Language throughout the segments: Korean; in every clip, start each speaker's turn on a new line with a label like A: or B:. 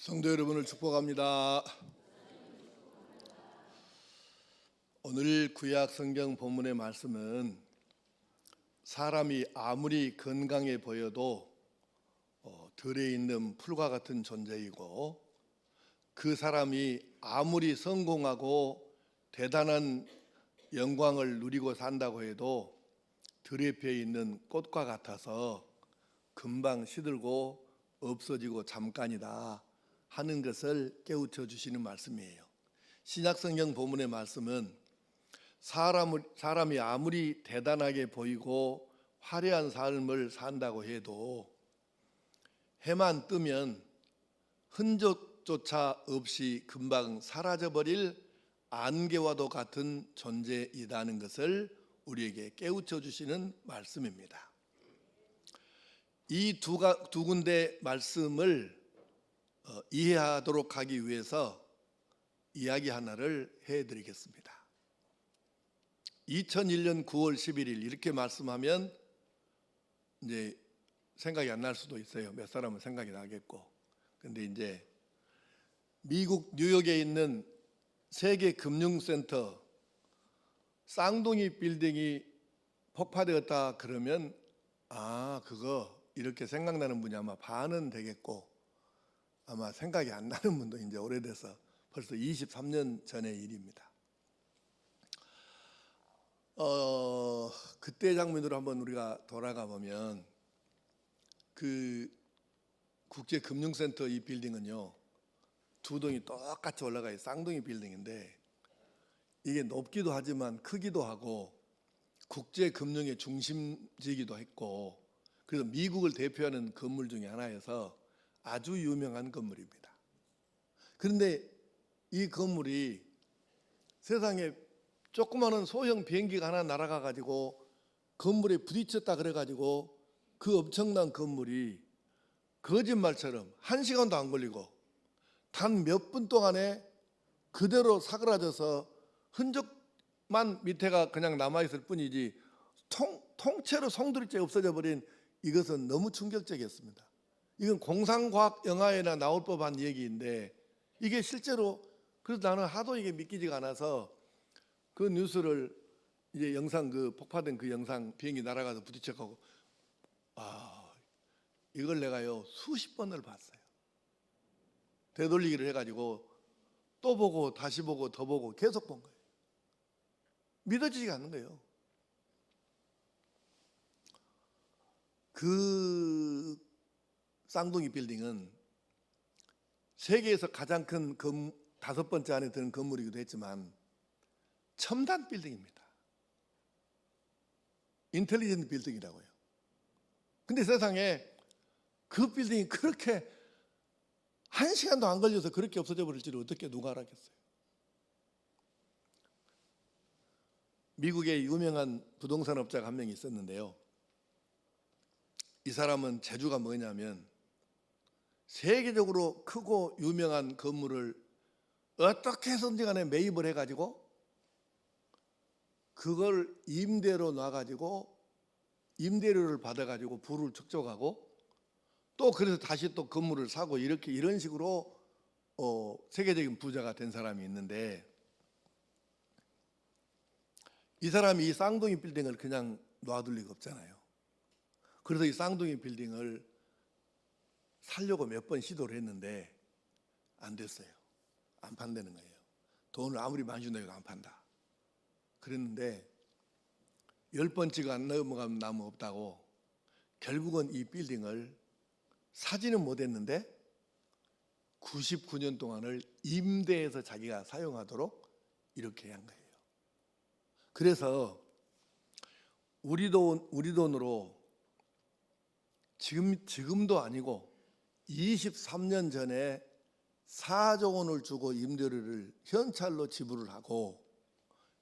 A: 성도 여러분을 축복합니다. 오늘 구약 성경 본문의 말씀은 사람이 아무리 건강해 보여도 들에 있는 풀과 같은 존재이고, 그 사람이 아무리 성공하고 대단한 영광을 누리고 산다고 해도 들에 피어 있는 꽃과 같아서 금방 시들고 없어지고 잠깐이다 하는 것을 깨우쳐 주시는 말씀이에요. 신약 성경 본문의 말씀은 사람이 아무리 대단하게 보이고 화려한 삶을 산다고 해도 해만 뜨면 흔적조차 없이 금방 사라져버릴 안개와도 같은 존재이다는 것을 우리에게 깨우쳐 주시는 말씀입니다. 이 두 군데 말씀을 이해하도록 하기 위해서 이야기 하나를 해드리겠습니다. 2001년 9월 11일 이렇게 말씀하면 이제 생각이 안 날 수도 있어요. 몇 사람은 생각이 나겠고. 근데 이제 미국 뉴욕에 있는 세계 금융센터 쌍둥이 빌딩이 폭파되었다 그러면 그거 이렇게 생각나는 분이 아마 반은 되겠고, 아마 생각이 안 나는 분도 이제 오래돼서 벌써 23년 전의 일입니다. 그때 장면으로 한번 우리가 돌아가 보면 그 국제금융센터 이 빌딩은요, 두 동이 똑같이 올라가 있는 쌍둥이 빌딩인데, 이게 높기도 하지만 크기도 하고 국제금융의 중심지이기도 했고, 그래서 미국을 대표하는 건물 중에 하나여서 아주 유명한 건물입니다. 그런데 이 건물이 세상에 조그마한 소형 비행기가 하나 날아가 가지고 건물에 부딪혔다 그래 가지고 그 엄청난 건물이 거짓말처럼 1시간도 안 걸리고 단 몇 분 동안에 그대로 사그라져서 흔적만 밑에가 그냥 남아있을 뿐이지 통째로 송두리째 없어져 버린, 이것은 너무 충격적이었습니다. 이건 공상과학 영화에나 나올 법한 얘기인데 이게 실제로, 그래서 나는 하도 이게 믿기지가 않아서 그 뉴스를 이제 영상, 그 폭파된 그 영상, 비행기 날아가서 부딪혀가고 이걸 내가요 수십 번을 봤어요. 되돌리기를 해가지고 또 보고 다시 보고 더 보고 계속 본 거예요. 믿어지지가 않는 거예요. 그 쌍둥이 빌딩은 세계에서 가장 큰 5번째 안에 드는 건물이기도 했지만 첨단 빌딩입니다. 인텔리전트 빌딩이라고요. 근데 세상에 그 빌딩이 그렇게 1시간도 안 걸려서 그렇게 없어져 버릴 줄을 어떻게 누가 알았겠어요. 미국의 유명한 부동산 업자가 한 명 있었는데요, 이 사람은 재주가 뭐냐면 세계적으로 크고 유명한 건물을 어떻게 해서든지 간에 매입을 해가지고 그걸 임대로 놔가지고 임대료를 받아가지고 부를 축적하고 또 그래서 다시 또 건물을 사고 이런 식으로 세계적인 부자가 된 사람이 있는데, 이 사람이 이 쌍둥이 빌딩을 그냥 놔둘 리가 없잖아요. 그래서 이 쌍둥이 빌딩을 살려고 몇 번 시도를 했는데 안 됐어요. 안 판다는 거예요. 돈을 아무리 많이 준다고 해도 안 판다. 그랬는데 10번째가 안 넘어가면 나무 없다고 결국은 이 빌딩을 사지는 못했는데 99년 동안을 임대해서 자기가 사용하도록 이렇게 한 거예요. 그래서 우리 돈으로 지금도 아니고 23년 전에 4조 원을 주고 임대료를 현찰로 지불을 하고,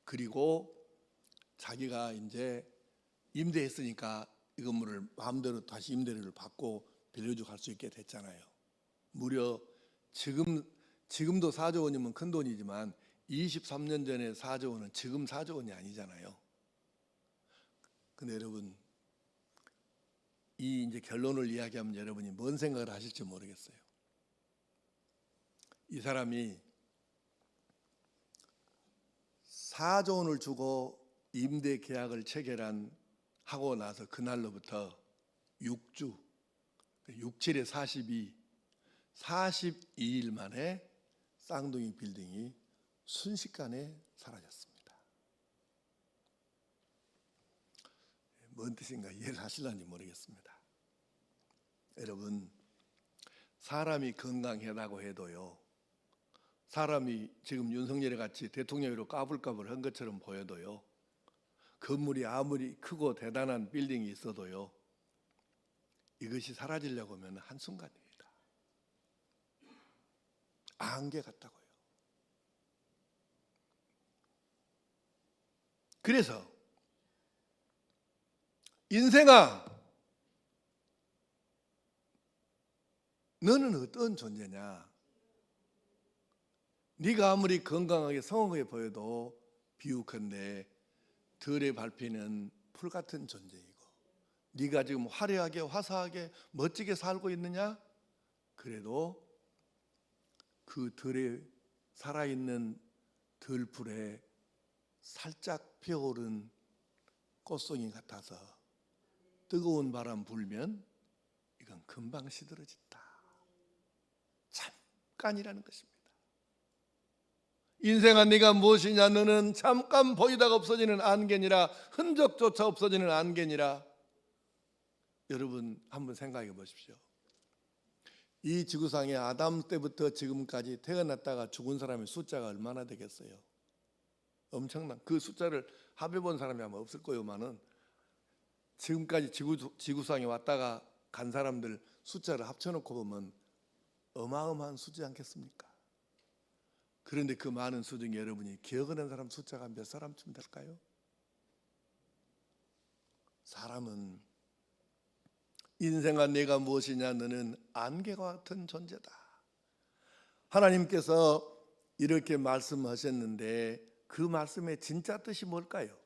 A: 그리고 자기가 이제 임대했으니까 이 건물을 마음대로 다시 임대료를 받고 빌려주고 할 수 있게 됐잖아요. 무려 지금도 4조 원이면 큰 돈이지만 23년 전에 4조 원은 지금 4조 원이 아니잖아요. 근데 여러분, 이 이제 결론을 이야기하면 여러분이 뭔 생각을 하실지 모르겠어요. 이 사람이 4조 원을 주고 임대 계약을 체결한 하고 나서 그날로부터 6주, 6, 7에 42, 42일 만에 쌍둥이 빌딩이 순식간에 사라졌습니다. 뭔 뜻인가 이해를 하실런지 모르겠습니다. 여러분, 사람이 건강하다고 해도요, 사람이 지금 윤석열이 같이 대통령으로 까불까불한 것처럼 보여도요, 건물이 아무리 크고 대단한 빌딩이 있어도요, 이것이 사라지려고 하면 한순간입니다. 안개 같다고요. 그래서 인생아, 너는 어떤 존재냐? 네가 아무리 건강하게 성하게 보여도 비우컨대 들에 밟히는 풀 같은 존재이고, 네가 지금 화려하게 화사하게 멋지게 살고 있느냐? 그래도 그 들에 살아있는 들풀에 살짝 피어오른 꽃송이 같아서 뜨거운 바람 불면 이건 금방 시들어진다. 잠깐이라는 것입니다. 인생아, 네가 무엇이냐? 너는 잠깐 보이다가 없어지는 안개니라, 흔적조차 없어지는 안개니라. 여러분 한번 생각해 보십시오. 이 지구상에 아담 때부터 지금까지 태어났다가 죽은 사람의 숫자가 얼마나 되겠어요? 엄청난, 그 숫자를 합해본 사람이 아마 없을 거요만은 지금까지 지구상에 왔다가 간 사람들 숫자를 합쳐놓고 보면 어마어마한 수지 않겠습니까? 그런데 그 많은 수 중에 여러분이 기억하는 사람 숫자가 몇 사람쯤 될까요? 사람은, 인생아 네가 무엇이냐? 너는 안개와 같은 존재다. 하나님께서 이렇게 말씀하셨는데 그 말씀의 진짜 뜻이 뭘까요?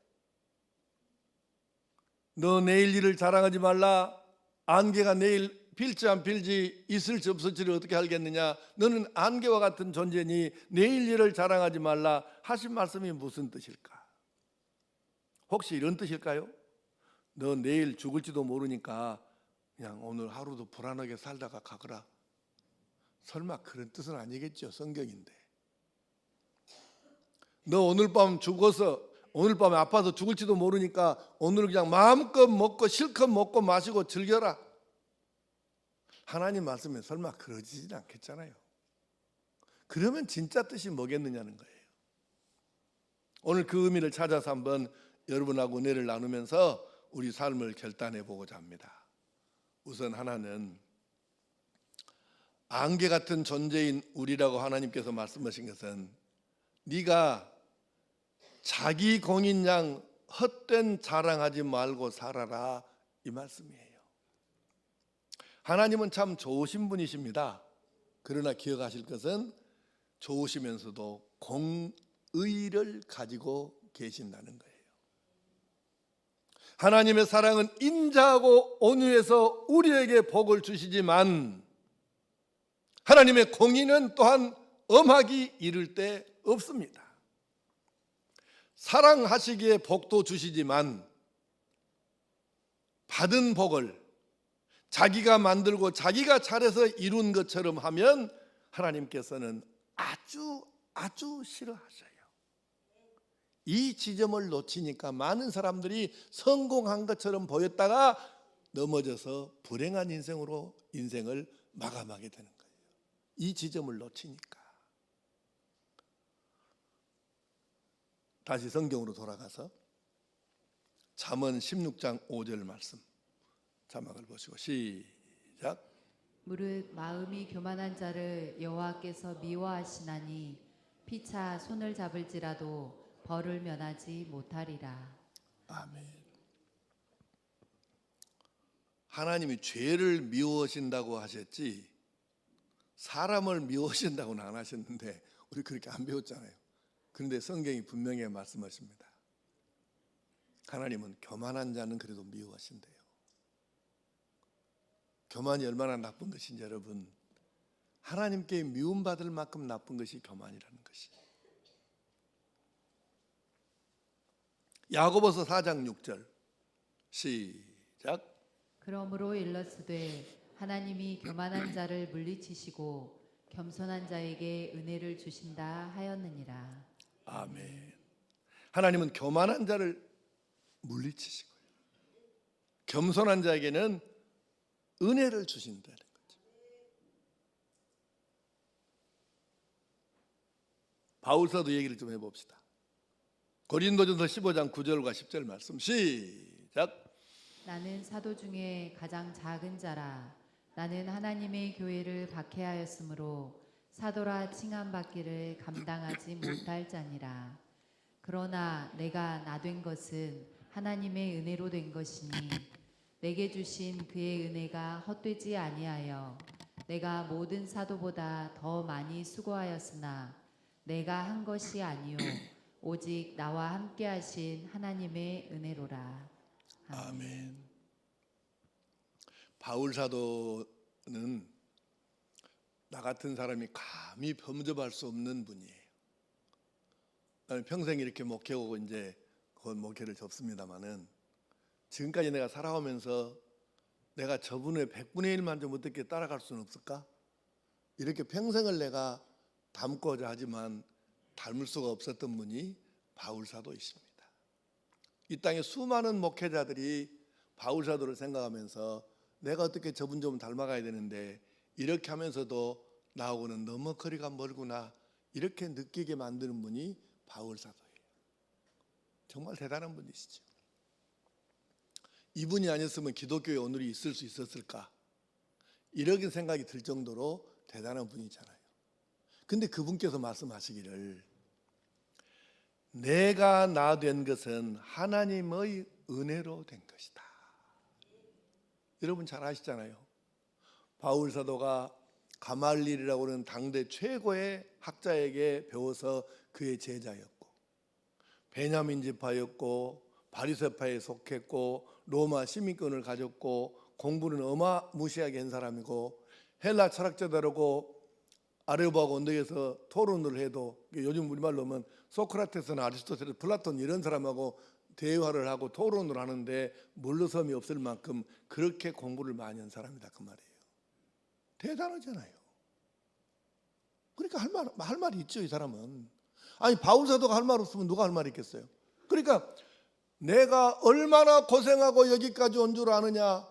A: 너 내일 일을 자랑하지 말라. 안개가 내일 필지 안 필지 있을지 없을지를 어떻게 알겠느냐? 너는 안개와 같은 존재니 내일 일을 자랑하지 말라 하신 말씀이 무슨 뜻일까? 혹시 이런 뜻일까요? 너 내일 죽을지도 모르니까 그냥 오늘 하루도 불안하게 살다가 가거라. 설마 그런 뜻은 아니겠죠. 성경인데. 너 오늘 밤 죽어서, 오늘 밤에 아파서 죽을지도 모르니까 오늘 그냥 마음껏 먹고 실컷 먹고 마시고 즐겨라. 하나님 말씀에 설마 그러지는 않겠잖아요. 그러면 진짜 뜻이 뭐겠느냐는 거예요. 오늘 그 의미를 찾아서 한번 여러분하고 은혜를 나누면서 우리 삶을 결단해 보고자 합니다. 우선 하나는 안개 같은 존재인 우리라고 하나님께서 말씀하신 것은 네가 자기 공인 양 헛된 자랑하지 말고 살아라, 이 말씀이에요. 하나님은 참 좋으신 분이십니다. 그러나 기억하실 것은 좋으시면서도 공의를 가지고 계신다는 거예요. 하나님의 사랑은 인자하고 온유해서 우리에게 복을 주시지만 하나님의 공의는 또한 엄하기 이를 데 없습니다. 사랑하시기에 복도 주시지만 받은 복을 자기가 만들고 자기가 잘해서 이룬 것처럼 하면 하나님께서는 아주 싫어하셔요. 이 지점을 놓치니까 많은 사람들이 성공한 것처럼 보였다가 넘어져서 불행한 인생을 마감하게 되는 거예요. 이 지점을 놓치니까. 다시 성경으로 돌아가서 잠언 16장 5절 말씀 자막을 보시고 시작.
B: 무릇 마음이 교만한 자를 여호와께서 미워하시나니 피차 손을 잡을지라도 벌을 면하지 못하리라.
A: 아멘. 하나님이 죄를 미워하신다고 하셨지 사람을 미워하신다고는 안 하셨는데 우리 그렇게 안 배웠잖아요. 그런데 성경이 분명히 말씀하십니다. 하나님은 교만한 자는 그래도 미워하신대요. 교만이 얼마나 나쁜 것인지 여러분, 하나님께 미움받을 만큼 나쁜 것이 교만이라는 것이. 야고보서 4장 6절 시작.
B: 그러므로 일러스되 하나님이 교만한 자를 물리치시고 겸손한 자에게 은혜를 주신다 하였느니라.
A: 아멘. 하나님은 교만한 자를 물리치시고요, 겸손한 자에게는 은혜를 주신다는 거죠. 바울사도 얘기를 좀 해봅시다. 고린도전서 15장 9절과 10절 말씀 시작.
B: 나는 사도 중에 가장 작은 자라. 나는 하나님의 교회를 박해하였으므로 사도라 칭함받기를 감당하지 못할 자니라. 그러나 내가 나된 것은 하나님의 은혜로 된 것이니 내게 주신 그의 은혜가 헛되지 아니하여 내가 모든 사도보다 더 많이 수고하였으나 내가 한 것이 아니요 오직 나와 함께 하신 하나님의 은혜로라.
A: 아멘. 바울 사도는 나 같은 사람이 감히 범접할 수 없는 분이에요. 나는 평생 이렇게 목회하고 이제 곧 목회를 접습니다마는 지금까지 내가 살아오면서 내가 저분의 100분의 1만 좀 어떻게 따라갈 수는 없을까? 이렇게 평생을 내가 닮고자 하지만 닮을 수가 없었던 분이 바울 사도이십니다. 이 땅에 수많은 목회자들이 바울 사도를 생각하면서 내가 어떻게 저분 좀 닮아가야 되는데 이렇게 하면서도 나하고는 너무 거리가 멀구나 이렇게 느끼게 만드는 분이 바울 사도예요. 정말 대단한 분이시죠. 이분이 아니었으면 기독교에 오늘이 있을 수 있었을까? 이런 생각이 들 정도로 대단한 분이잖아요. 근데 그분께서 말씀하시기를 내가 나 된 것은 하나님의 은혜로 된 것이다. 여러분 잘 아시잖아요. 바울 사도가 가말리엘이라고 하는 당대 최고의 학자에게 배워서 그의 제자였고, 베냐민 지파였고, 바리새파에 속했고, 로마 시민권을 가졌고, 공부는 어마무시하게 한 사람이고, 헬라 철학자들하고 아레오바고 언덕에서 토론을 해도, 요즘 우리말로 하면 소크라테스나 아리스토텔레스, 플라톤 이런 사람하고 대화를 하고 토론을 하는데 물러섬이 없을 만큼 그렇게 공부를 많이 한 사람이다 그 말이에요. 대단하잖아요. 그러니까 할 말이 있죠 이 사람은. 아니 바울 사도가 할 말 없으면 누가 할 말이 있겠어요. 그러니까 내가 얼마나 고생하고 여기까지 온 줄 아느냐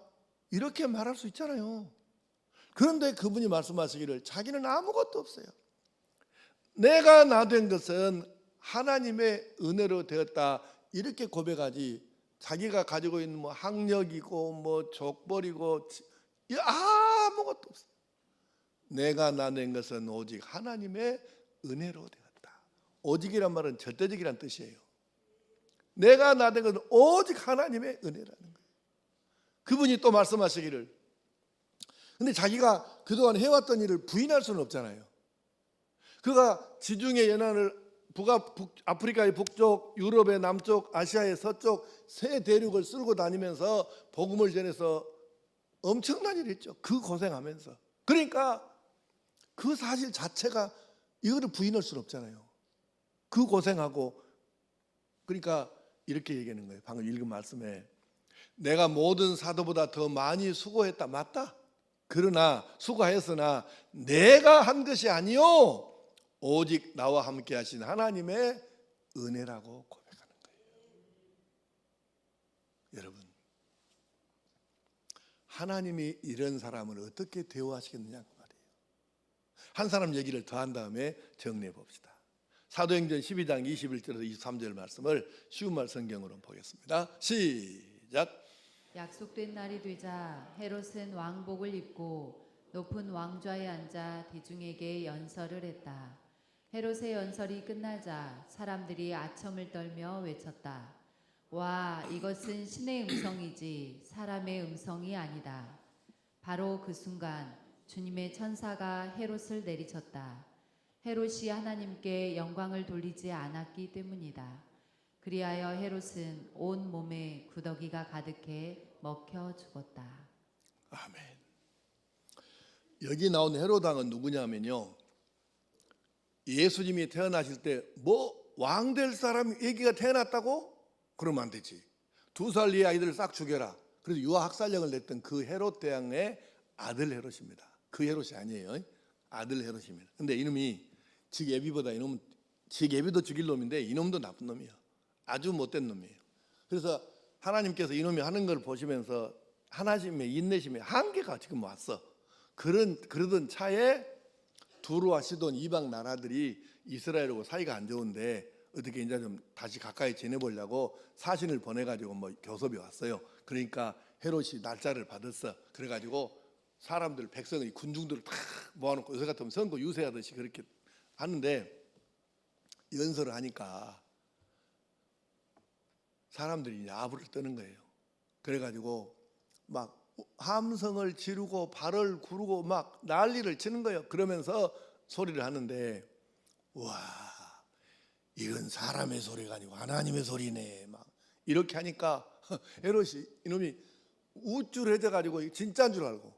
A: 이렇게 말할 수 있잖아요. 그런데 그분이 말씀하시기를 자기는 아무것도 없어요. 내가 나 된 것은 하나님의 은혜로 되었다 이렇게 고백하지, 자기가 가지고 있는 뭐 학력이고 뭐 족벌이고 아무것도 없어요. 내가 나 된 것은 오직 하나님의 은혜로 되었다. 오직이란 말은 절대적이란 뜻이에요. 내가 나 된 것은 오직 하나님의 은혜라는 거예요. 그분이 또 말씀하시기를, 근데 자기가 그동안 해왔던 일을 부인할 수는 없잖아요. 그가 지중해 연안을 아프리카의 북쪽, 유럽의 남쪽, 아시아의 서쪽 세 대륙을 쓸고 다니면서 복음을 전해서 엄청난 일을 했죠. 그 고생하면서. 그러니까 그 사실 자체가 이거를 부인할 수는 없잖아요. 그 고생하고. 그러니까 이렇게 얘기하는 거예요. 방금 읽은 말씀에 내가 모든 사도보다 더 많이 수고했다. 맞다. 그러나 수고하였으나 내가 한 것이 아니요 오직 나와 함께 하신 하나님의 은혜라고 고백하는 거예요. 여러분, 하나님이 이런 사람을 어떻게 대우하시겠느냐 그 말이에요. 한 사람 얘기를 더 한 다음에 정리해 봅시다. 사도행전 12장 21절에서 23절 말씀을 쉬운 말 성경으로 보겠습니다. 시작.
B: 약속된 날이 되자 헤롯은 왕복을 입고 높은 왕좌에 앉아 대중에게 연설을 했다. 헤롯의 연설이 끝나자 사람들이 아첨을 떨며 외쳤다. 와, 이것은 신의 음성이지 사람의 음성이 아니다. 바로 그 순간 주님의 천사가 헤롯을 내리쳤다. 헤롯이 하나님께 영광을 돌리지 않았기 때문이다. 그리하여 헤롯은 온 몸에 구더기가 가득해 먹혀 죽었다.
A: 아멘. 여기 나온 헤로당은 누구냐면요, 예수님이 태어나실 때 뭐 왕 될 사람 얘기가 태어났다고? 그러면 안 되지. 2살 이하 아이들을 싹 죽여라. 그래서 유아학살령을 냈던 그 헤롯 대왕의 아들 헤롯입니다. 그 헤롯이 아니에요. 아들 헤롯입니다. 근데 이놈이 지 예비보다 이놈은 지 예비도 죽일 놈인데 이놈도 나쁜 놈이에요. 아주 못된 놈이에요. 그래서 하나님께서 이놈이 하는 걸 보시면서 하나님의 인내심의 한계가 지금 왔어. 그러던 차에 두루와 시돈 이방 나라들이 이스라엘하고 사이가 안 좋은데 어떻게 이제 좀 다시 가까이 지내보려고 사신을 보내가지고 뭐 교섭이 왔어요. 그러니까 헤롯이 날짜를 받았어. 그래가지고 사람들 백성의 군중들을 다 모아놓고 요새 같으면 선거 유세하듯이 그렇게 하는데 연설을 하니까 사람들이 야부를 떠는 거예요. 그래가지고 막 함성을 지르고 발을 구르고 막 난리를 치는 거예요. 그러면서 소리를 하는데, 와, 이건 사람의 소리가 아니고 하나님의 소리네. 막 이렇게 하니까 헤롯이 이놈이 우쭐해져 가지고 진짜인 줄 알고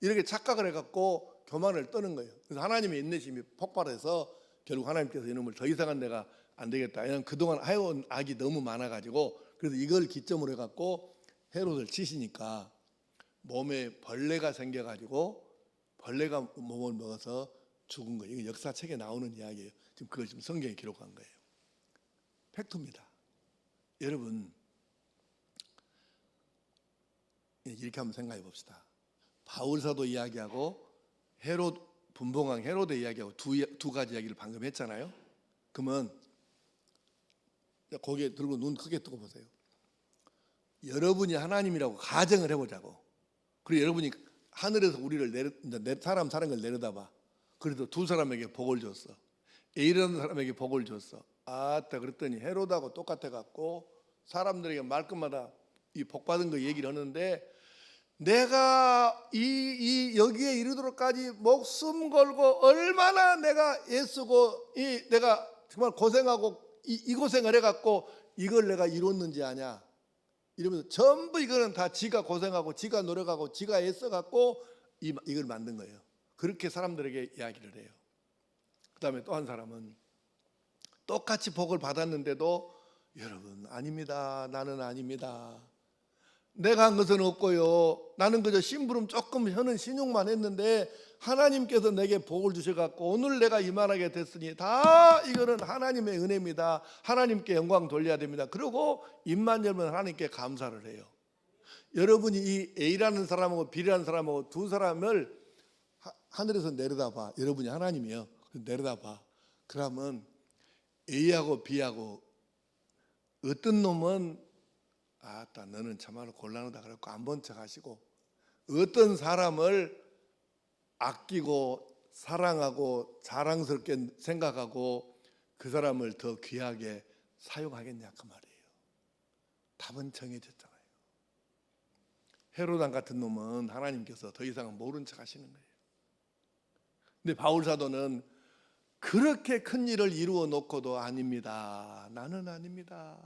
A: 이렇게 착각을 해갖고 교만을 떠는 거예요. 그래서 하나님의 인내심이 폭발해서 결국 하나님께서 이놈을 더 이상은 내가 안 되겠다. 왜냐하면 그동안 해온 악이 너무 많아가지고, 그래서 이걸 기점으로 해갖고 헤롯을 치시니까 몸에 벌레가 생겨가지고 벌레가 몸을 먹어서 죽은 거예요. 이거 역사책에 나오는 이야기예요. 지금 그걸 지금 성경에 기록한 거예요. 팩트입니다. 여러분, 이렇게 한번 생각해 봅시다. 바울사도 이야기하고 헤롯 분봉왕 헤롯의 이야기하고 두 가지 이야기를 방금 했잖아요. 그러면 고개 들고 눈 크게 뜨고 보세요. 여러분이 하나님이라고 가정을 해보자고. 그리고 여러분이 하늘에서 우리를 사람 사는 걸 내려다봐. 그래도 두 사람에게 복을 줬어. A라는 사람에게 복을 줬어. 아따, 그랬더니 헤롯하고 똑같아 갖고 사람들에게 말끝마다 이 복 받은 거 얘기를 하는데, 내가 이 여기에 이르도록까지 목숨 걸고 얼마나 내가 애쓰고 내가 정말 고생하고 이 고생을 해갖고 이걸 내가 이뤘는지 아냐, 이러면서 전부 이거는 다 지가 고생하고 지가 노력하고 지가 애써갖고 이걸 만든 거예요. 그렇게 사람들에게 이야기를 해요. 그 다음에 또 한 사람은 똑같이 복을 받았는데도, 여러분, 아닙니다. 나는 아닙니다. 내가 한 것은 없고요. 나는 그저 심부름 조금 하는 신용만 했는데 하나님께서 내게 복을 주셔갖고 오늘 내가 이만하게 됐으니 다 이거는 하나님의 은혜입니다. 하나님께 영광 돌려야 됩니다. 그리고 입만 열면 하나님께 감사를 해요. 여러분이 이 A라는 사람하고 B라는 사람하고 두 사람을 하늘에서 내려다봐. 여러분이 하나님이에요. 내려다봐. 그러면 A하고 B하고 어떤 놈은 아따, 너는 참말로 곤란하다 그래갖고 안 본 척 하시고, 어떤 사람을 아끼고 사랑하고 자랑스럽게 생각하고 그 사람을 더 귀하게 사용하겠냐 그 말이에요. 답은 정해졌잖아요. 헤롯 왕 같은 놈은 하나님께서 더 이상 모른 척 하시는 거예요. 근데 바울 사도는 그렇게 큰 일을 이루어 놓고도 아닙니다. 나는 아닙니다.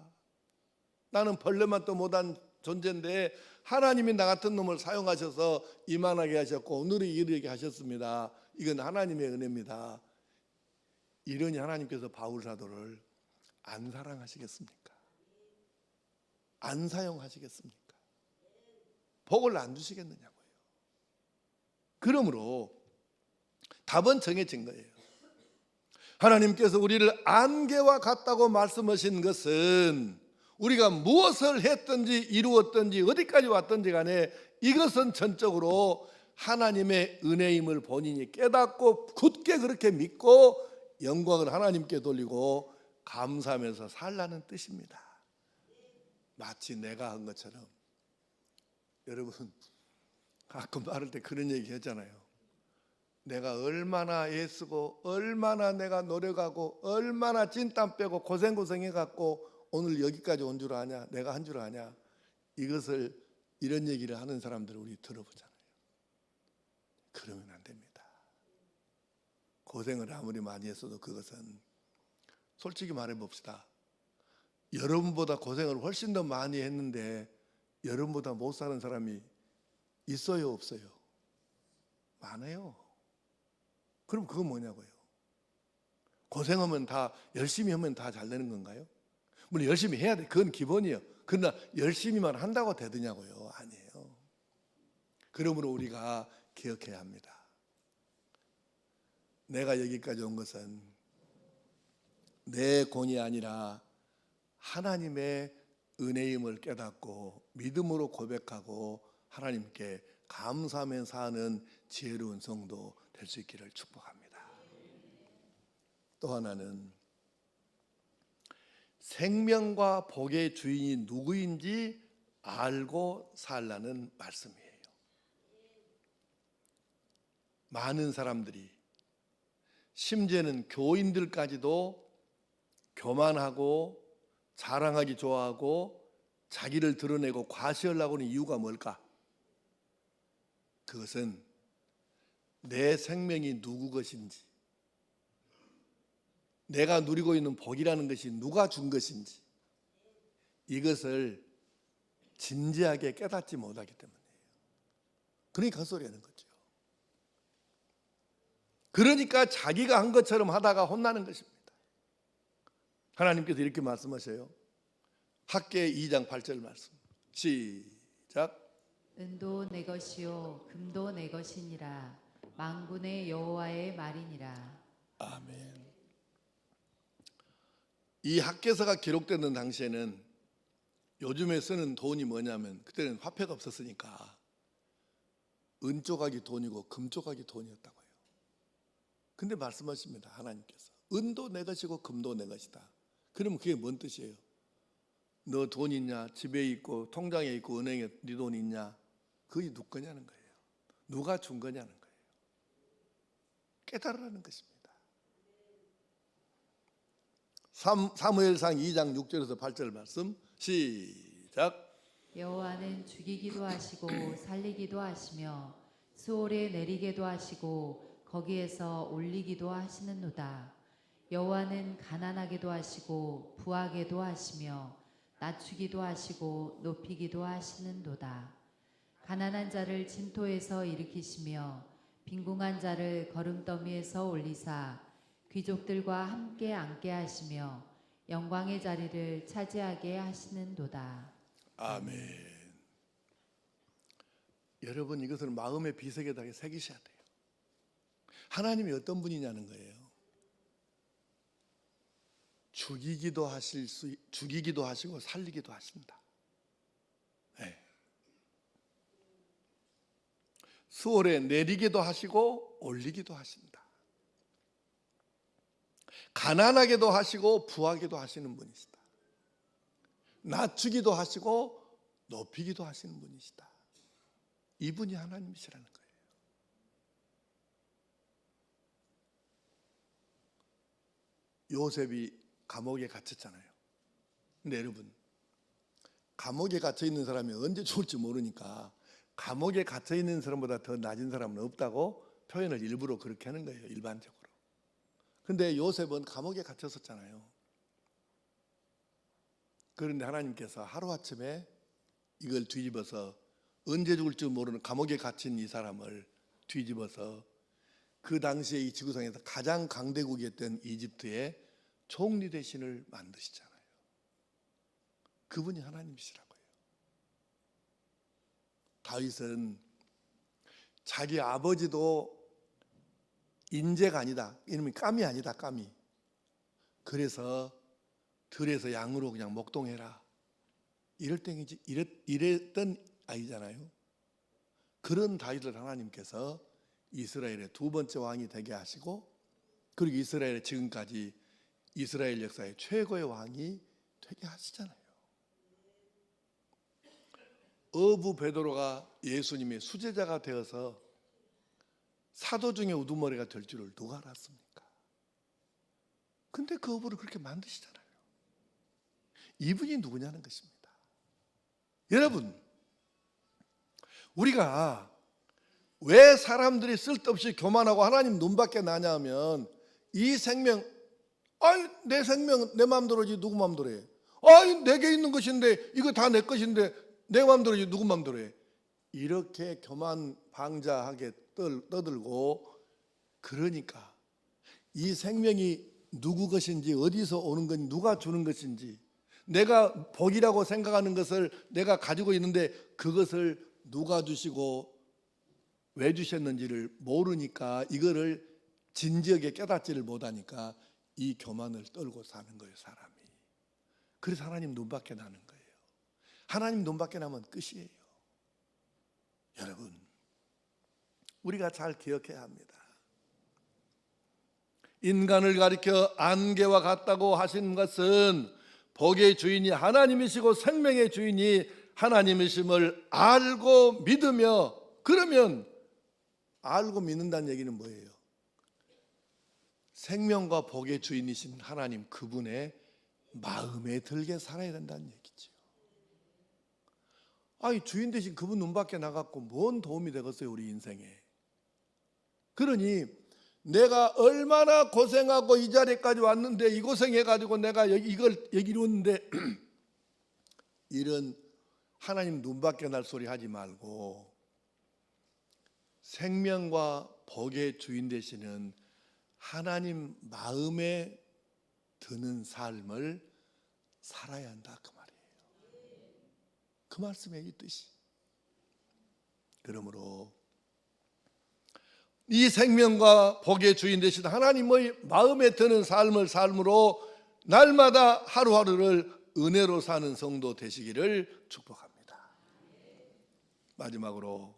A: 나는 벌레만 또 못한 존재인데 하나님이 나 같은 놈을 사용하셔서 이만하게 하셨고 오늘이 이르게 하셨습니다. 이건 하나님의 은혜입니다. 이러니 하나님께서 바울 사도를 안 사랑하시겠습니까? 안 사용하시겠습니까? 복을 안 주시겠느냐고요. 그러므로 답은 정해진 거예요. 하나님께서 우리를 안개와 같다고 말씀하신 것은 우리가 무엇을 했든지 이루었든지 어디까지 왔든지 간에 이것은 전적으로 하나님의 은혜임을 본인이 깨닫고 굳게 그렇게 믿고 영광을 하나님께 돌리고 감사하면서 살라는 뜻입니다. 마치 내가 한 것처럼. 여러분, 가끔 말할 때 그런 얘기 했잖아요. 내가 얼마나 애쓰고 얼마나 내가 노력하고 얼마나 진땀 빼고 고생해갖고 오늘 여기까지 온 줄 아냐? 내가 한 줄 아냐? 이런 얘기를 하는 사람들을 우리 들어보잖아요. 그러면 안 됩니다. 고생을 아무리 많이 했어도 그것은, 솔직히 말해봅시다. 여러분보다 고생을 훨씬 더 많이 했는데 여러분보다 못 사는 사람이 있어요, 없어요? 많아요. 그럼 그건 뭐냐고요? 고생하면 다, 열심히 하면 다 잘 되는 건가요? 물론 열심히 해야 돼. 그건 기본이에요. 그러나 열심히만 한다고 되느냐고요? 아니에요. 그러므로 우리가 기억해야 합니다. 내가 여기까지 온 것은 내 공이 아니라 하나님의 은혜임을 깨닫고 믿음으로 고백하고 하나님께 감사하며 사는 지혜로운 성도 될 수 있기를 축복합니다. 또 하나는 생명과 복의 주인이 누구인지 알고 살라는 말씀이에요. 많은 사람들이, 심지어는 교인들까지도 교만하고 자랑하기 좋아하고 자기를 드러내고 과시하려고 하는 이유가 뭘까? 그것은 내 생명이 누구 것인지, 내가 누리고 있는 복이라는 것이 누가 준 것인지, 이것을 진지하게 깨닫지 못하기 때문이에요. 그러니까 헛소리하는 거죠. 그러니까 자기가 한 것처럼 하다가 혼나는 것입니다. 하나님께서 이렇게 말씀하세요. 학개 2장 8절 말씀 시작.
B: 은도 내 것이요 금도 내 것이니라. 만군의 여호와의 말이니라.
A: 아멘. 이 학개서가 기록되는 당시에는 요즘에 쓰는 돈이 뭐냐면, 그때는 화폐가 없었으니까 은 조각이 돈이고 금 조각이 돈이었다고 해요. 근데 말씀하십니다. 하나님께서 은도 내 것이고 금도 내 것이다. 그러면 그게 뭔 뜻이에요? 너 돈 있냐? 집에 있고 통장에 있고 은행에 네 돈 있냐? 그게 누구 거냐는 거예요. 누가 준 거냐는 거예요. 깨달으라는 것입니다. 사무엘상 2장 6절에서 8절 말씀 시작.
B: 여호와는 죽이기도 하시고 살리기도 하시며 수월에 내리게도 하시고 거기에서 올리기도 하시는도다. 여호와는 가난하게도 하시고 부하게도 하시며 낮추기도 하시고 높이기도 하시는도다. 가난한 자를 진토에서 일으키시며 빈궁한 자를 거름더미에서 올리사 귀족들과 함께 앉게 하시며 영광의 자리를 차지하게 하시는도다.
A: 아멘. 여러분, 이것을 마음의 비석에다 새기셔야 돼요. 하나님이 어떤 분이냐는 거예요. 죽이기도 하시고 살리기도 하신다. 네. 수월에 내리기도 하시고 올리기도 하신다. 가난하게도 하시고 부하게도 하시는 분이시다. 낮추기도 하시고 높이기도 하시는 분이시다. 이분이 하나님이시라는 거예요. 요셉이 감옥에 갇혔잖아요. 근데 여러분, 감옥에 갇혀 있는 사람이 언제 죽을지 모르니까 감옥에 갇혀 있는 사람보다 더 낮은 사람은 없다고 표현을 일부러 그렇게 하는 거예요. 일반적으로. 근데 요셉은 감옥에 갇혔었잖아요. 그런데 하나님께서 하루아침에 이걸 뒤집어서 언제 죽을지 모르는 감옥에 갇힌 이 사람을 뒤집어서 그 당시에 이 지구상에서 가장 강대국이었던 이집트의 총리 대신을 만드시잖아요. 그분이 하나님이시라고요. 다윗은 자기 아버지도 인재가 아니다, 이름이 까미 아니다, 까미. 그래서 들에서 양으로 그냥 목동해라, 이랬던 아이잖아요. 그런 다윗을 하나님께서 이스라엘의 두 번째 왕이 되게 하시고, 그리고 이스라엘의 지금까지 이스라엘 역사의 최고의 왕이 되게 하시잖아요. 어부 베드로가 예수님의 수제자가 되어서 사도 중에 우두머리가 될 줄을 누가 알았습니까? 근데 그 어부를 그렇게 만드시잖아요. 이분이 누구냐는 것입니다. 여러분, 우리가 왜 사람들이 쓸데없이 교만하고 하나님 눈밖에 나냐 하면, 이 생명, 아니 내 생명 내 마음대로지 누구 마음대로 해? 아니 내게 있는 것인데 이거 다 내 것인데 내 마음대로지 누구 마음대로 해? 이렇게 교만 방자하게 떠들고, 그러니까 이 생명이 누구 것인지, 어디서 오는 건지, 누가 주는 것인지, 내가 복이라고 생각하는 것을 내가 가지고 있는데 그것을 누가 주시고 왜 주셨는지를 모르니까, 이거를 진지하게 깨닫지를 못하니까 이 교만을 떨고 사는 거예요, 사람이. 그래서 하나님 눈밖에 나는 거예요. 하나님 눈밖에 나면 끝이에요. 여러분, 우리가 잘 기억해야 합니다. 인간을 가리켜 안개와 같다고 하신 것은 복의 주인이 하나님이시고 생명의 주인이 하나님이심을 알고 믿으며, 그러면 알고 믿는다는 얘기는 뭐예요? 생명과 복의 주인이신 하나님, 그분의 마음에 들게 살아야 된다는 얘기죠. 아니, 주인 대신 그분 눈밖에 나갖고 뭔 도움이 되겠어요, 우리 인생에. 그러니 내가 얼마나 고생하고 이 자리까지 왔는데, 이 고생해가지고 내가 이걸 여기 왔는데 이런 하나님 눈밖에 날 소리 하지 말고, 생명과 복의 주인 되시는 하나님 마음에 드는 삶을 살아야 한다, 그 말이에요. 그 말씀의 이 뜻이. 그러므로 이 생명과 복의 주인 되신 하나님의 마음에 드는 삶을 삶으로 날마다 하루하루를 은혜로 사는 성도 되시기를 축복합니다. 마지막으로,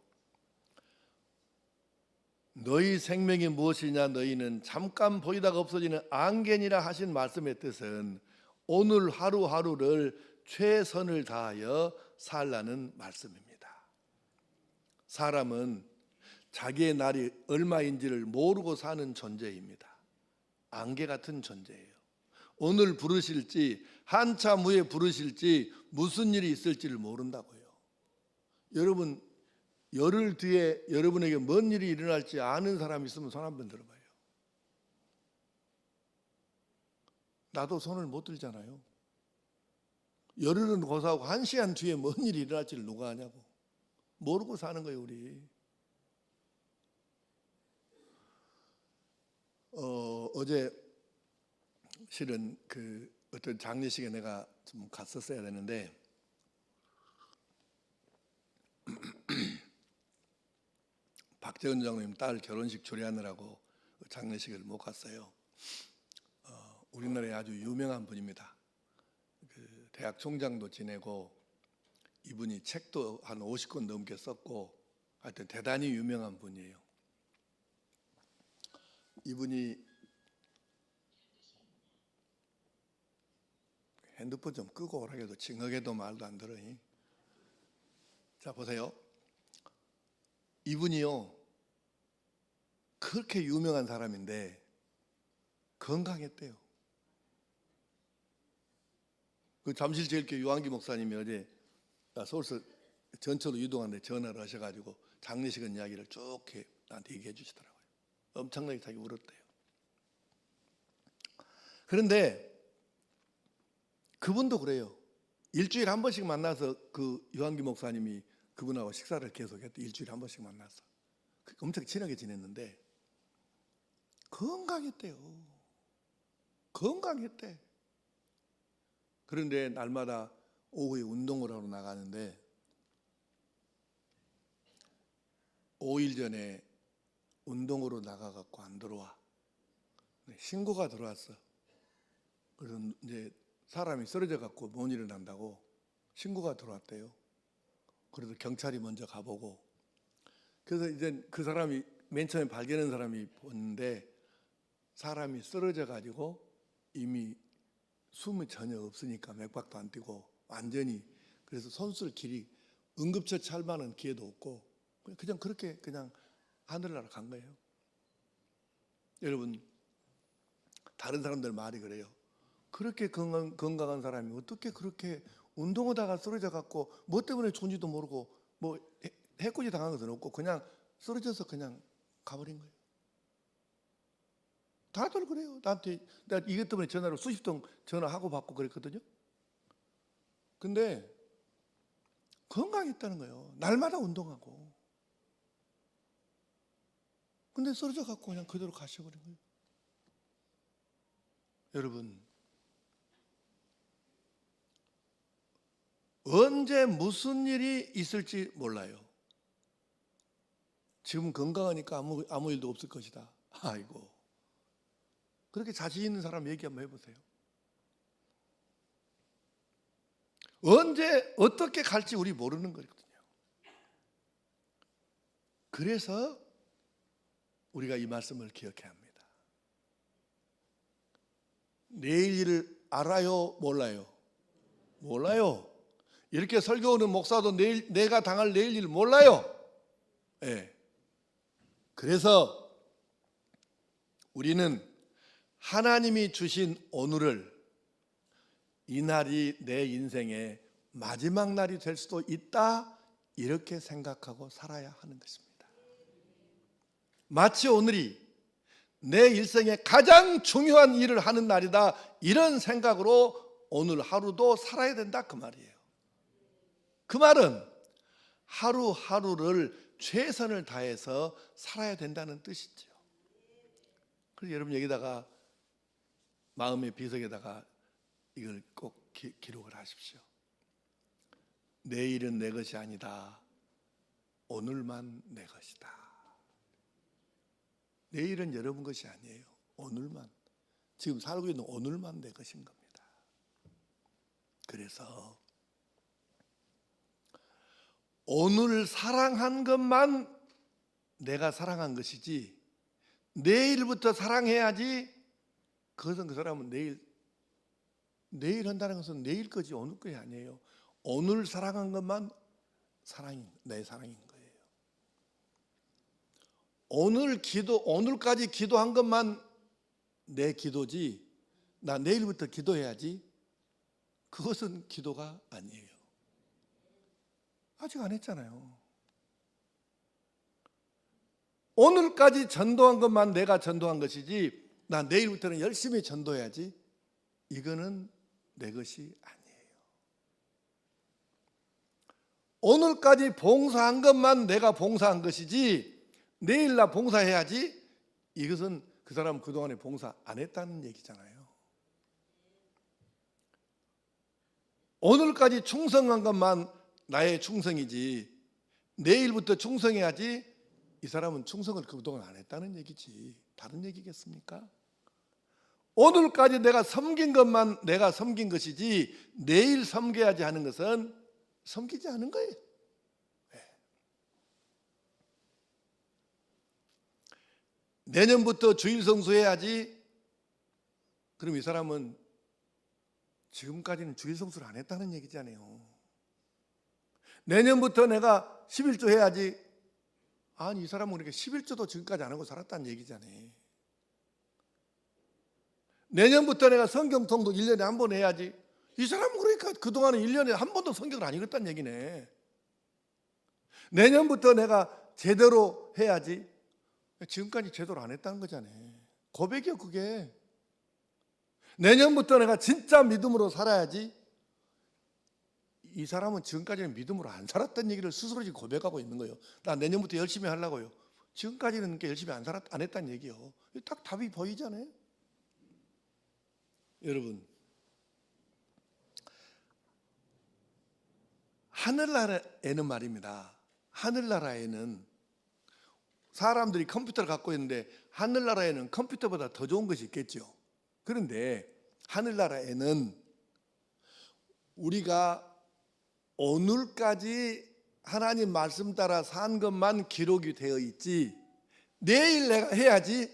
A: 너희 생명이 무엇이냐, 너희는 잠깐 보이다가 없어지는 안개니라 하신 말씀의 뜻은 오늘 하루하루를 최선을 다하여 살라는 말씀입니다. 사람은 자기의 날이 얼마인지를 모르고 사는 존재입니다. 안개 같은 존재예요. 오늘 부르실지 한참 후에 부르실지 무슨 일이 있을지를 모른다고요. 여러분, 열흘 뒤에 여러분에게 뭔 일이 일어날지 아는 사람 있으면 손 한번 들어봐요. 나도 손을 못 들잖아요. 열흘은 고사하고 1시간 뒤에 뭔 일이 일어날지를 누가 아냐고. 모르고 사는 거예요, 우리. 어제 실은 그 어떤 장례식에 내가 좀 갔었어야 되는데 박재훈 장로님 딸 결혼식 초대하느라고 장례식을 못 갔어요. 우리나라에 아주 유명한 분입니다. 그 대학 총장도 지내고, 이분이 책도 한 50권 넘게 썼고, 하여튼 대단히 유명한 분이에요. 이분이 핸드폰 좀 끄고 오라 해도 징하게도 말도 안 들으니. 자, 보세요. 이분이요, 그렇게 유명한 사람인데 건강했대요. 그 잠실제일교회 유한기 목사님이 어제 서울서 전철로 이동하는데 전화를 하셔가지고 장례식은 이야기를 쭉 나한테 얘기해 주시더라고요. 엄청나게 자기 울었대요. 그런데 그분도 그래요. 일주일에 한 번씩 만나서 그 유한기 목사님이 그분하고 식사를 계속했대. 일주일에 한 번씩 만나서 엄청 친하게 지냈는데 건강했대요. 건강했대. 그런데 날마다 오후에 운동을 하러 나가는데 5일 전에 운동으로 나가갖고 안 들어와. 신고가 들어왔어. 그래서 이제 사람이 쓰러져 갖고 못 일어난다고 신고가 들어왔대요. 그래서 경찰이 먼저 가보고, 그래서 이제 그 사람이 맨 처음에 발견한 사람이 보는데 사람이 쓰러져 가지고 이미 숨이 전혀 없으니까 맥박도 안 뛰고 완전히, 그래서 손쓸 길이 응급처치 할 만한 기회도 없고 그냥 그렇게 그냥 하늘나라 간 거예요. 여러분, 다른 사람들 말이 그래요. 그렇게 건강한 사람이 어떻게 그렇게 운동하다가 쓰러져 갖고 뭐 때문에 죽은지도 모르고 뭐 해코지 당한 것은 없고 그냥 쓰러져서 그냥 가버린 거예요. 다들 그래요. 나한테 내가 이것 때문에 전화로 수십 통 전화하고 받고 그랬거든요. 근데 건강했다는 거예요. 날마다 운동하고. 근데 쓰러져 갖고 그냥 그대로 가셔버린 거예요. 여러분, 언제 무슨 일이 있을지 몰라요. 지금 건강하니까 아무 일도 없을 것이다. 아이고, 그렇게 자신 있는 사람 얘기 한번 해보세요. 언제 어떻게 갈지 우리 모르는 거거든요. 그래서 우리가 이 말씀을 기억해야 합니다. 내일 일을 알아요? 몰라요? 몰라요. 이렇게 설교하는 목사도 내가 당할 내일 일을 몰라요. 네. 그래서 우리는 하나님이 주신 오늘을, 이 날이 내 인생의 마지막 날이 될 수도 있다, 이렇게 생각하고 살아야 하는 것입니다. 마치 오늘이 내 일생의 가장 중요한 일을 하는 날이다, 이런 생각으로 오늘 하루도 살아야 된다, 그 말이에요. 그 말은 하루하루를 최선을 다해서 살아야 된다는 뜻이죠. 그래서 여러분 여기다가 마음의 비석에다가 이걸 꼭 기록을 하십시오. 내일은 내 것이 아니다, 오늘만 내 것이다. 내일은 여러분 것이 아니에요. 오늘만, 지금 살고 있는 오늘만 내 것인 겁니다. 그래서 오늘 사랑한 것만 내가 사랑한 것이지, 내일부터 사랑해야지, 그것은 그 사람은 내일 한다는 것은 내일 거지 오늘 것이 아니에요. 오늘 사랑한 것만 내 사랑인 거예요. 오늘까지 기도한 것만 내 기도지, 나 내일부터 기도해야지, 그것은 기도가 아니에요. 아직 안 했잖아요. 오늘까지 전도한 것만 내가 전도한 것이지, 나 내일부터는 열심히 전도해야지, 이거는 내 것이 아니에요. 오늘까지 봉사한 것만 내가 봉사한 것이지, 내일 나 봉사해야지, 이것은 그 사람 그동안에 봉사 안 했다는 얘기잖아요. 오늘까지 충성한 것만 나의 충성이지, 내일부터 충성해야지, 이 사람은 충성을 그동안 안 했다는 얘기지, 다른 얘기겠습니까? 오늘까지 내가 섬긴 것만 내가 섬긴 것이지, 내일 섬겨야지 하는 것은 섬기지 않은 거예요. 내년부터 주일 성수해야지, 그럼 이 사람은 지금까지는 주일 성수를 안 했다는 얘기잖아요. 내년부터 내가 11조 해야지, 아니 이 사람은 그러니까 11조도 지금까지 안 하고 살았다는 얘기잖아요. 내년부터 내가 성경 통독 1년에 한 번 해야지, 이 사람은 그러니까 그동안은 1년에 한 번도 성경을 안 읽었다는 얘기네. 내년부터 내가 제대로 해야지, 지금까지 제대로 안 했다는 거잖아요. 고백이요 그게. 내년부터 내가 진짜 믿음으로 살아야지, 이 사람은 지금까지는 믿음으로 안 살았다는 얘기를 스스로 지금 고백하고 있는 거예요. 나 내년부터 열심히 하려고요. 지금까지는 열심히 안 했다는 얘기요. 딱 답이 보이잖아요. 여러분, 하늘나라에는 말입니다, 하늘나라에는 사람들이 컴퓨터를 갖고 있는데, 하늘나라에는 컴퓨터보다 더 좋은 것이 있겠죠. 그런데 하늘나라에는 우리가 오늘까지 하나님 말씀 따라 산 것만 기록이 되어 있지, 내일 내가 해야지,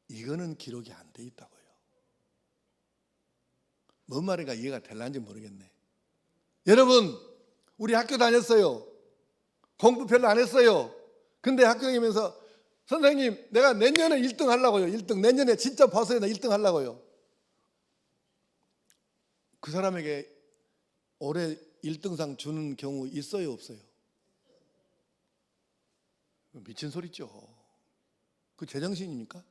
A: 이거는 기록이 안 돼 있다고요. 뭔 말인가 이해가 될런지 모르겠네. 여러분, 우리 학교 다녔어요. 공부 별로 안 했어요. 근데 학교 다니면서 선생님 내가 내년에 1등 하려고요. 1등 내년에 진짜 봐서요, 나 1등 하려고요. 그 사람에게 올해 1등상 주는 경우 있어요, 없어요? 미친 소리죠. 그 제정신입니까?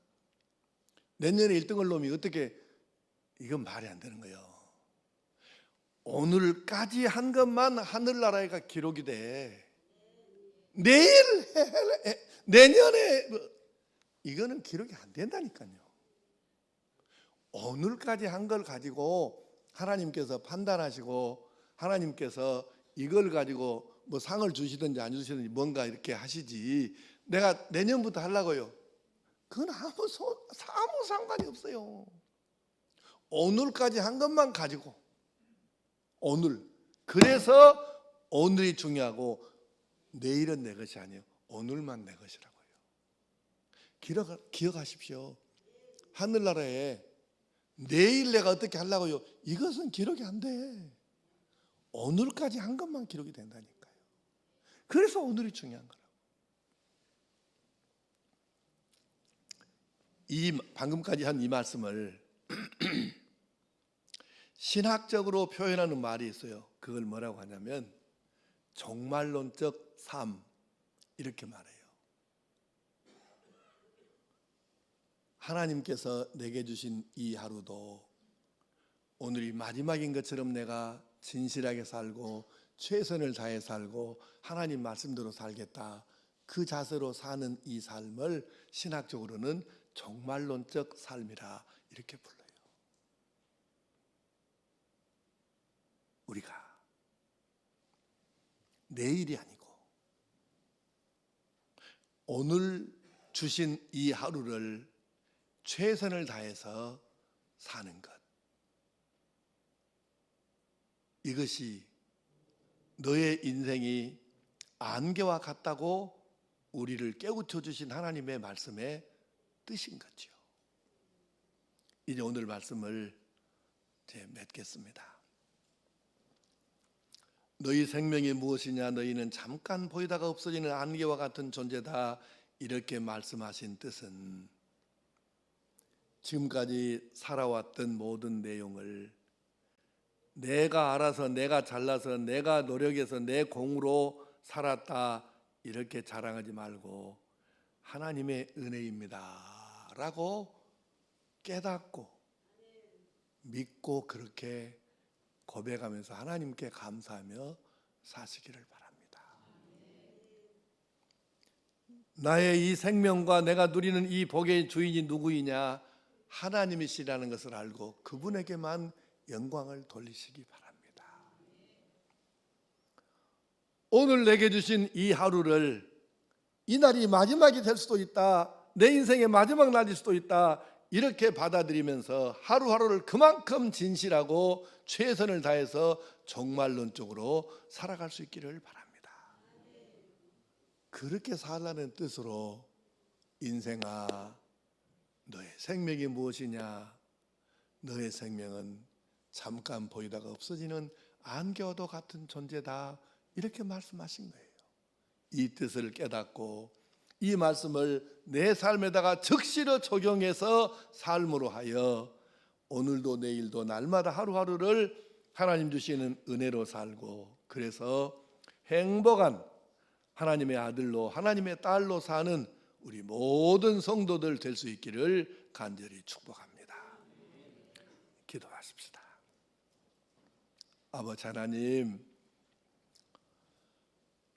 A: 내년에 1등을 놈이 어떻게, 이건 말이 안 되는 거예요. 오늘까지 한 것만 하늘나라에가 기록이 돼. 내년에 이거는 기록이 안 된다니까요. 오늘까지 한 걸 가지고 하나님께서 판단하시고 하나님께서 이걸 가지고 뭐 상을 주시든지 안 주시든지 뭔가 이렇게 하시지, 내가 내년부터 하려고요, 그건 아무 상관이 없어요. 오늘까지 한 것만 가지고, 오늘, 그래서 오늘이 중요하고 내일은 내 것이 아니에요. 오늘만 내 것이라고요. 기억하십시오. 하늘나라에 내일 내가 어떻게 하려고요, 이것은 기록이 안 돼. 오늘까지 한 것만 기록이 된다니까요. 그래서 오늘이 중요한 거라고. 방금까지 한 이 말씀을 신학적으로 표현하는 말이 있어요. 그걸 뭐라고 하냐면 종말론적 삶, 이렇게 말해요. 하나님께서 내게 주신 이 하루도 오늘이 마지막인 것처럼 내가 진실하게 살고 최선을 다해 살고 하나님 말씀대로 살겠다, 그 자세로 사는 이 삶을 신학적으로는 종말론적 삶이라 이렇게 불러요. 우리가 내일이 아니고 오늘 주신 이 하루를 최선을 다해서 사는 것, 이것이 너의 인생이 안개와 같다고 우리를 깨우쳐 주신 하나님의 말씀의 뜻인 거죠. 이제 오늘 말씀을 맺겠습니다. 너희 생명이 무엇이냐, 너희는 잠깐 보이다가 없어지는 안개와 같은 존재다, 이렇게 말씀하신 뜻은 지금까지 살아왔던 모든 내용을 내가 알아서, 내가 잘나서, 내가 노력해서 내 공으로 살았다, 이렇게 자랑하지 말고 하나님의 은혜입니다 라고 깨닫고 믿고 그렇게 고백하면서 하나님께 감사하며 사시기를 바랍니다. 나의 이 생명과 내가 누리는 이 복의 주인이 누구이냐, 하나님이시라는 것을 알고 그분에게만 영광을 돌리시기 바랍니다. 오늘 내게 주신 이 하루를, 이 날이 마지막이 될 수도 있다, 내 인생의 마지막 날일 수도 있다, 이렇게 받아들이면서 하루하루를 그만큼 진실하고 최선을 다해서 종말론적으로 살아갈 수 있기를 바랍니다. 그렇게 살라는 뜻으로 인생아, 너의 생명이 무엇이냐, 너의 생명은 잠깐 보이다가 없어지는 안개와도 같은 존재다, 이렇게 말씀하신 거예요. 이 뜻을 깨닫고 이 말씀을 내 삶에다가 적시로 적용해서 삶으로 하여 오늘도 내일도 날마다 하루하루를 하나님 주시는 은혜로 살고, 그래서 행복한 하나님의 아들로 하나님의 딸로 사는 우리 모든 성도들 될 수 있기를 간절히 축복합니다. 기도하십시다. 아버지 하나님,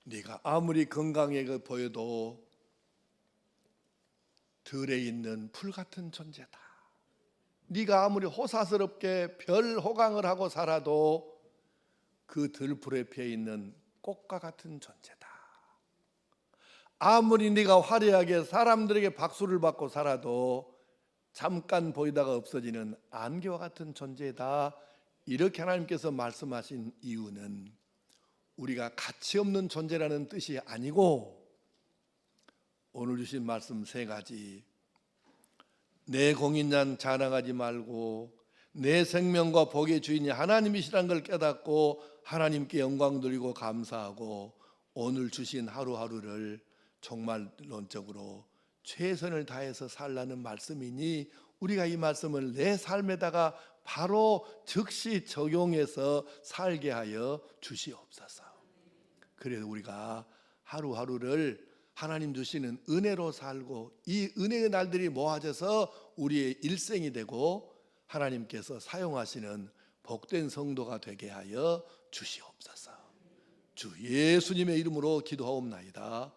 A: 네가 아무리 건강해 보여도 들에 있는 풀 같은 존재다. 네가 아무리 호사스럽게 별 호강을 하고 살아도 그 들풀에 피어 있는 꽃과 같은 존재다. 아무리 네가 화려하게 사람들에게 박수를 받고 살아도 잠깐 보이다가 없어지는 안개와 같은 존재다, 이렇게 하나님께서 말씀하신 이유는 우리가 가치 없는 존재라는 뜻이 아니고, 오늘 주신 말씀 세 가지, 내 공인난 자랑하지 말고 내 생명과 복의 주인이 하나님이시라는 걸 깨닫고 하나님께 영광 드리고 감사하고 오늘 주신 하루하루를 종말론적으로 최선을 다해서 살라는 말씀이니, 우리가 이 말씀을 내 삶에다가 바로 즉시 적용해서 살게 하여 주시옵소서. 그래서 우리가 하루하루를 하나님 주시는 은혜로 살고 이 은혜의 날들이 모아져서 우리의 일생이 되고 하나님께서 사용하시는 복된 성도가 되게 하여 주시옵소서. 주 예수님의 이름으로 기도하옵나이다.